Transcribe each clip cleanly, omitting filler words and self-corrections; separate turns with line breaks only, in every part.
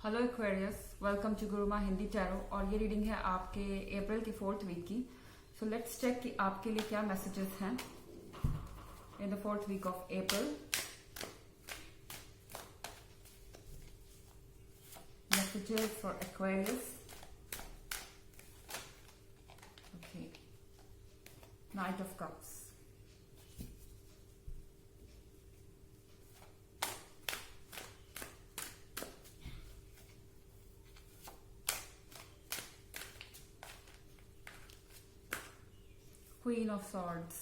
Hello Aquarius, welcome to Guruma Hindi tarot. और ये reading है आपके अप्रैल की 4th वीक की। सो लेट्स चेक कि आपके लिए क्या मैसेजेस हैं in the 4th week of April. Messages for Aquarius. Okay, knight of cups, Queen of Swords,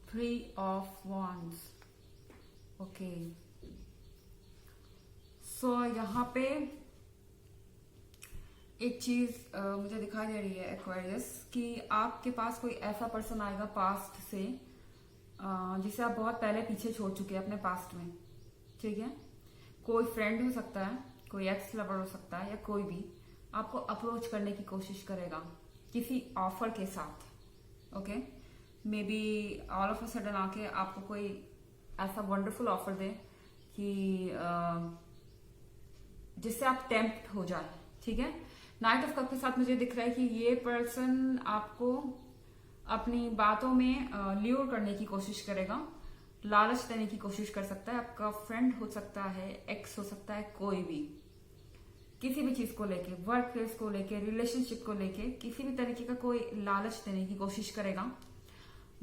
Three of Wands। Okay, so यहाँ पे एक चीज मुझे दिखाई दे रही है एक्वेरियस कि आपके पास कोई ऐसा पर्सन आएगा पास्ट से जिसे आप बहुत पहले पीछे छोड़ चुके हैं अपने पास्ट में। ठीक है, कोई फ्रेंड हो सकता है, कोई एक्स लवर हो सकता है, या कोई भी आपको अप्रोच करने की कोशिश करेगा किसी ऑफर के साथ। Okay, may be all of a sudden आके आपको कोई ऐसा वंडरफुल ऑफर दे कि जिससे आप टेम्प्ट हो जाए। ठीक है, नाइट ऑफ कप के साथ मुझे दिख रहा है कि ये पर्सन आपको अपनी बातों में ल्यूर करने की कोशिश करेगा, लालच देने की कोशिश कर सकता है। आपका फ्रेंड हो सकता है, एक्स हो सकता है, कोई भी किसी भी चीज को लेके, वर्क प्लेस को लेके, रिलेशनशिप को लेके किसी भी तरीके का कोई लालच देने की कोशिश करेगा।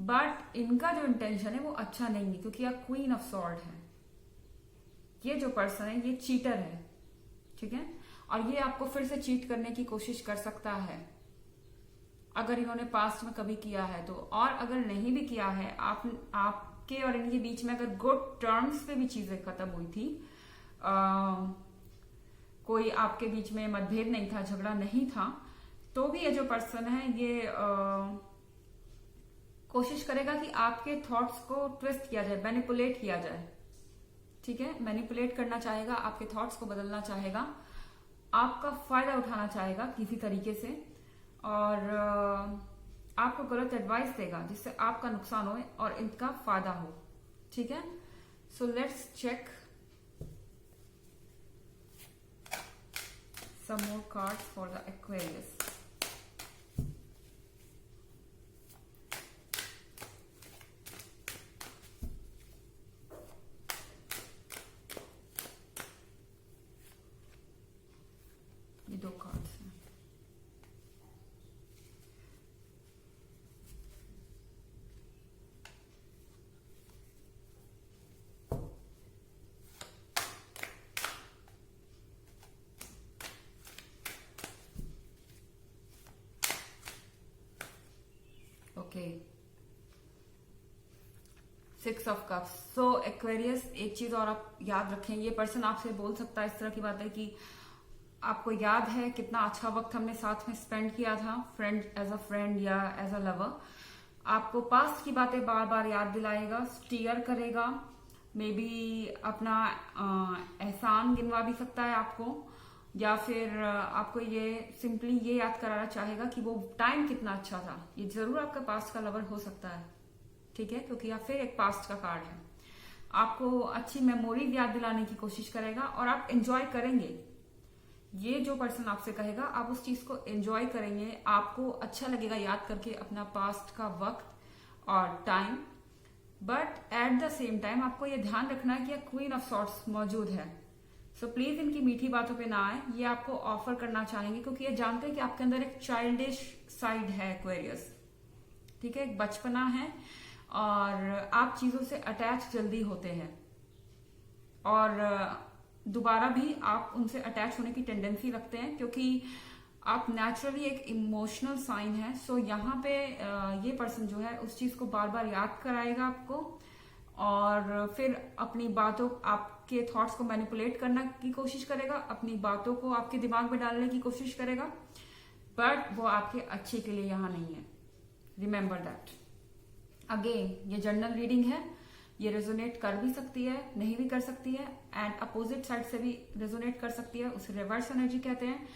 बट इनका जो इंटेंशन है वो अच्छा नहीं है, क्योंकि आप क्वीन ऑफ सॉर्ड है। ये जो पर्सन है ये चीटर है। ठीक है, और ये आपको फिर से चीट करने की कोशिश कर सकता है अगर इन्होंने पास्ट में कभी किया है तो। और अगर नहीं भी किया है, आपके और इनके बीच में अगर गुड टर्म्स पे भी चीजें खत्म हुई थी, कोई आपके बीच में मतभेद नहीं था, झगड़ा नहीं था, तो भी ये जो पर्सन है ये कोशिश करेगा कि आपके थॉट्स को ट्विस्ट किया जाए, मैनिपुलेट किया जाए। ठीक है, मैनिपुलेट करना चाहेगा, आपके थॉट्स को बदलना चाहेगा, आपका फायदा उठाना चाहेगा किसी तरीके से, और आपको गलत एडवाइस देगा जिससे आपका नुकसान हो और इनका फायदा हो। ठीक है, so let's check some more cards for the Aquarius. ये दो कार्ड्स हैं। Okay, 6 of cups. So Aquarius, एक चीज और आप याद रखें, ये पर्सन आपसे बोल सकता है इस तरह की बात है कि आपको याद है कितना अच्छा वक्त हमने साथ में स्पेंड किया था, फ्रेंड एज अ फ्रेंड या एज अ लवर। आपको पास्ट की बातें बार बार याद दिलाएगा, स्टीयर करेगा, मे बी अपना एहसान गिनवा भी सकता है आपको, या फिर आपको ये सिंपली ये याद कराना चाहेगा कि वो टाइम कितना अच्छा था। ये जरूर आपका पास्ट का लवर हो सकता है। ठीक है, क्योंकि यह फिर एक पास्ट का कार्ड है। आपको अच्छी मेमोरीज याद दिलाने की कोशिश करेगा और आप एंजॉय करेंगे। ये जो पर्सन आपसे कहेगा आप उस चीज को एंजॉय करेंगे, आपको अच्छा लगेगा याद करके अपना पास्ट का वक्त और time. But at the same time आपको ये ध्यान रखना है कि क्वीन ऑफ सॉर्ड्स मौजूद है। सो प्लीज इनकी मीठी बातों पे ना आए। ये आपको ऑफर करना चाहेंगे क्योंकि ये जानते हैं कि आपके अंदर एक चाइल्डिश साइड है एक्वेरियस। ठीक है, एक बचपना है और आप चीजों से अटैच जल्दी होते हैं, और दोबारा भी आप उनसे अटैच होने की टेंडेंसी रखते हैं क्योंकि आप नेचुरली एक इमोशनल साइन है। सो यहाँ पे ये पर्सन जो है उस चीज को बार बार याद कराएगा आपको, और फिर अपनी बातों, आपके थॉट्स को मैनिपुलेट करने की कोशिश करेगा, अपनी बातों को आपके दिमाग में डालने की कोशिश करेगा, बट वो आपके अच्छे के लिए यहाँ नहीं है। Remember that. अगेन, ये जनरल रीडिंग है, ये रेजोनेट कर भी सकती है, नहीं भी कर सकती है, एंड अपोजिट साइड से भी रेजोनेट कर सकती है, उसे रिवर्स एनर्जी कहते हैं।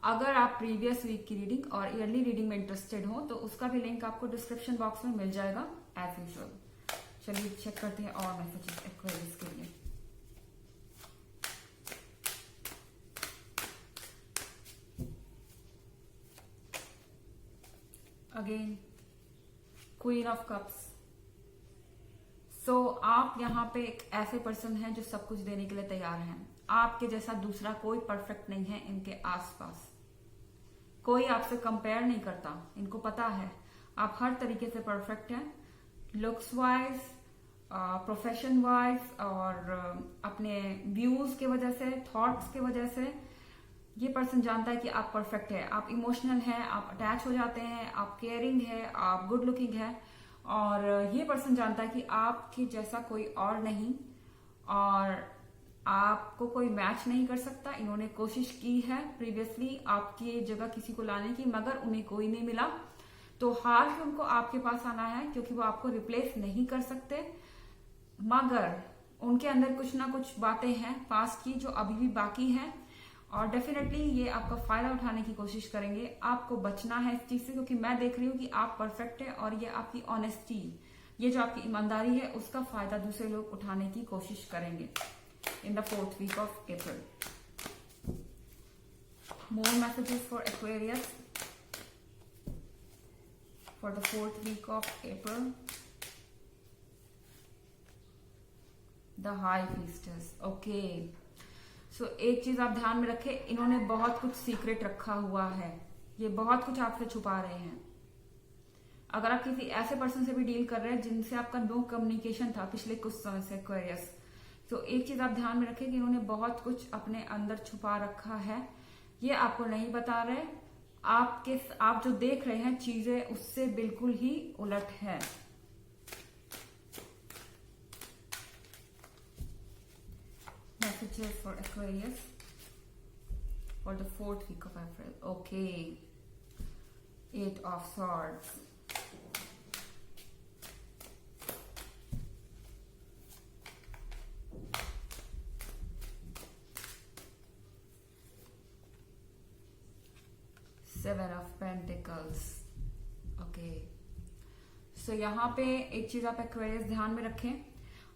अगर आप प्रीवियस वीक की रीडिंग और ईयरली रीडिंग में इंटरेस्टेड हो तो उसका भी लिंक आपको डिस्क्रिप्शन बॉक्स में मिल जाएगा एज यूजुअल। चलिए चेक करते हैं और मैसेजेस एक्वेरियस के लिए। Again queen of cups. So आप यहाँ पे एक ऐसे पर्सन हैं जो सब कुछ देने के लिए तैयार हैं। आपके जैसा दूसरा कोई परफेक्ट नहीं है इनके आसपास, कोई आपसे कंपेयर नहीं करता। इनको पता है आप हर तरीके से परफेक्ट हैं, लुक्स वाइज, प्रोफेशन वाइज और अपने व्यूज के वजह से, थॉट्स के वजह से। ये पर्सन जानता है कि आप परफेक्ट है, आप इमोशनल हैं, आप अटैच हो जाते हैं, आप केयरिंग है, आप गुड लुकिंग है। और ये पर्सन जानता है कि आपके जैसा कोई और नहीं और आपको कोई मैच नहीं कर सकता। इन्होंने कोशिश की है प्रीवियसली आपकी जगह किसी को लाने की, मगर उन्हें कोई नहीं मिला। तो हार के उनको आपके पास आना है क्योंकि वो आपको रिप्लेस नहीं कर सकते। मगर उनके अंदर कुछ ना कुछ बातें हैं पास्ट की जो अभी भी बाकी हैं और डेफिनेटली ये आपका फायदा उठाने की कोशिश करेंगे। आपको बचना है इस चीज से क्योंकि मैं देख रही हूँ कि आप परफेक्ट है और ये आपकी ऑनेस्टी, ये जो आपकी ईमानदारी है उसका फायदा दूसरे लोग उठाने की कोशिश करेंगे in the 4th week of April. More messages for Aquarius for the 4th week of April. The High Priestess. Okay. So एक चीज आप ध्यान में रखें, इन्होंने बहुत कुछ सीक्रेट रखा हुआ है, ये बहुत कुछ आपसे छुपा रहे हैं। अगर आप किसी ऐसे पर्सन से भी डील कर रहे हैं जिनसे आपका नो कम्युनिकेशन था पिछले कुछ समय से Aquarius, तो एक चीज आप ध्यान में रखें कि इन्होंने बहुत कुछ अपने अंदर छुपा रखा है, ये आपको नहीं बता रहे। आप जो देख रहे हैं चीजें उससे बिल्कुल ही उलट है। Messages for Aquarius for the 4th week of April. Okay, 8 of Swords. Seven of Pentacles. Okay. So यहाँ पे एक चीज आप एक्वेरियस ध्यान में रखें,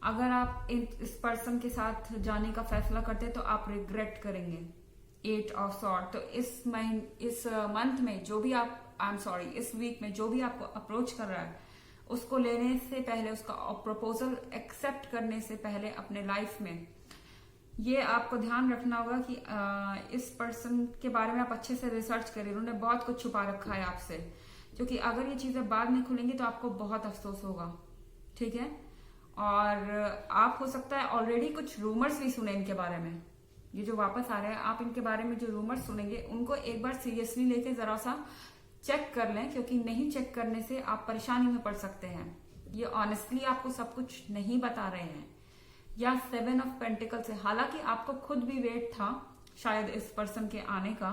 अगर आप इस पर्सन के साथ जाने का फैसला करते हैं तो आप रिग्रेट करेंगे। 8 ऑफ सॉर्ड। तो इस मंथ में जो भी इस वीक में जो भी आपको अप्रोच कर रहा है उसको लेने से पहले, उसका प्रपोजल एक्सेप्ट करने से पहले अपने लाइफ में ये आपको ध्यान रखना होगा कि इस पर्सन के बारे में आप अच्छे से रिसर्च करें। उन्होंने बहुत कुछ छुपा रखा है आपसे, क्योंकि अगर ये चीजें बाद में खुलेंगी तो आपको बहुत अफसोस होगा। ठीक है, और आप हो सकता है ऑलरेडी कुछ रूमर्स भी सुने इनके बारे में। ये जो वापस आ रहे हैं, आप इनके बारे में जो रूमर्स सुनेंगे उनको एक बार सीरियसली लेके जरा सा चेक कर लें, क्योंकि नहीं चेक करने से आप परेशानी में पड़ सकते हैं। ये ऑनेस्टली आपको सब कुछ नहीं बता रहे हैं। या 7 ऑफ पेंटिकल से, हालांकि आपको खुद भी वेट था शायद इस पर्सन के आने का,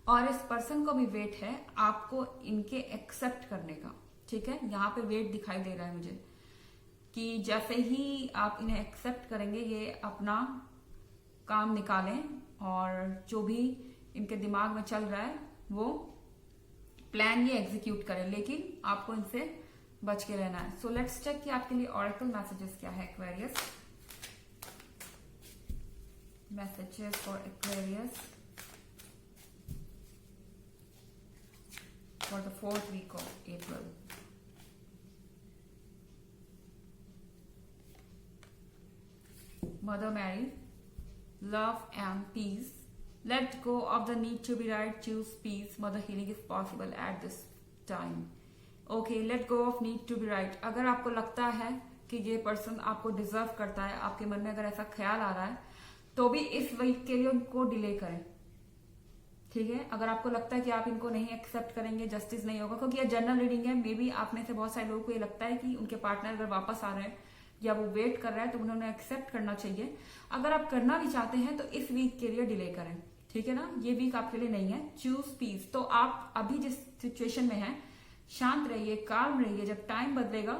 और इस पर्सन को भी वेट है आपको इनके एक्सेप्ट करने का। ठीक है, यहाँ पे वेट दिखाई दे रहा है मुझे कि जैसे ही आप इन्हें एक्सेप्ट करेंगे ये अपना काम निकालें और जो भी इनके दिमाग में चल रहा है वो प्लान ये एग्जीक्यूट करें, लेकिन आपको इनसे बच के रहना है। सो लेट्स चेक कि आपके लिए ऑरेकल मैसेजेस क्या है Aquarius. Messages for Aquarius for the 4th week of April. Mother Mary, love and peace. Let go of the need to be right. Choose peace. Mother, healing is possible at this time. Okay, let go of need to be right. अगर आपको लगता है कि ये person आपको deserve करता है, आपके मन में अगर ऐसा ख्याल आ रहा है, तो भी इस वीक के लिए उनको डिले करें। ठीक है, अगर आपको लगता है कि आप इनको नहीं एक्सेप्ट करेंगे, जस्टिस नहीं होगा, क्योंकि ये जनरल रीडिंग है। मे बी आप में से बहुत सारे लोगों को ये लगता है कि उनके पार्टनर अगर वापस आ रहे हैं या वो वेट कर रहा है तो उन्होंने एक्सेप्ट करना चाहिए। अगर आप करना भी चाहते हैं तो इस वीक के लिए डिले करें। ठीक है ना, ये वीक आपके लिए नहीं है। Choose peace. तो आप अभी जिस सिचुएशन में हैं शांत रहिए, काम रहिए। जब टाइम बदलेगा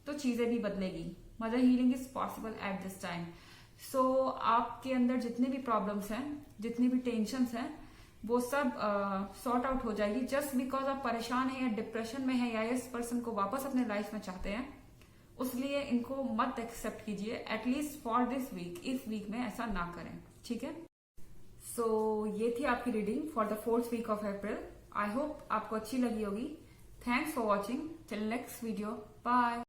तो चीजें भी बदलेगी। Mother healing is possible at this time. So आपके अंदर जितने भी प्रॉब्लम्स हैं, जितनी भी टेंशन्स हैं, वो सब सॉर्ट आउट हो जाएगी। जस्ट बिकॉज आप परेशान हैं या डिप्रेशन में हैं या इस पर्सन को वापस अपने लाइफ में चाहते हैं, उसलिए इनको मत एक्सेप्ट कीजिए। एटलीस्ट फॉर दिस वीक, इस वीक में ऐसा ना करें, ठीक है। सो ये थी आपकी reading for the 4th week of April. I hope आपको अच्छी लगी होगी। Thanks for watching. Till next video, bye.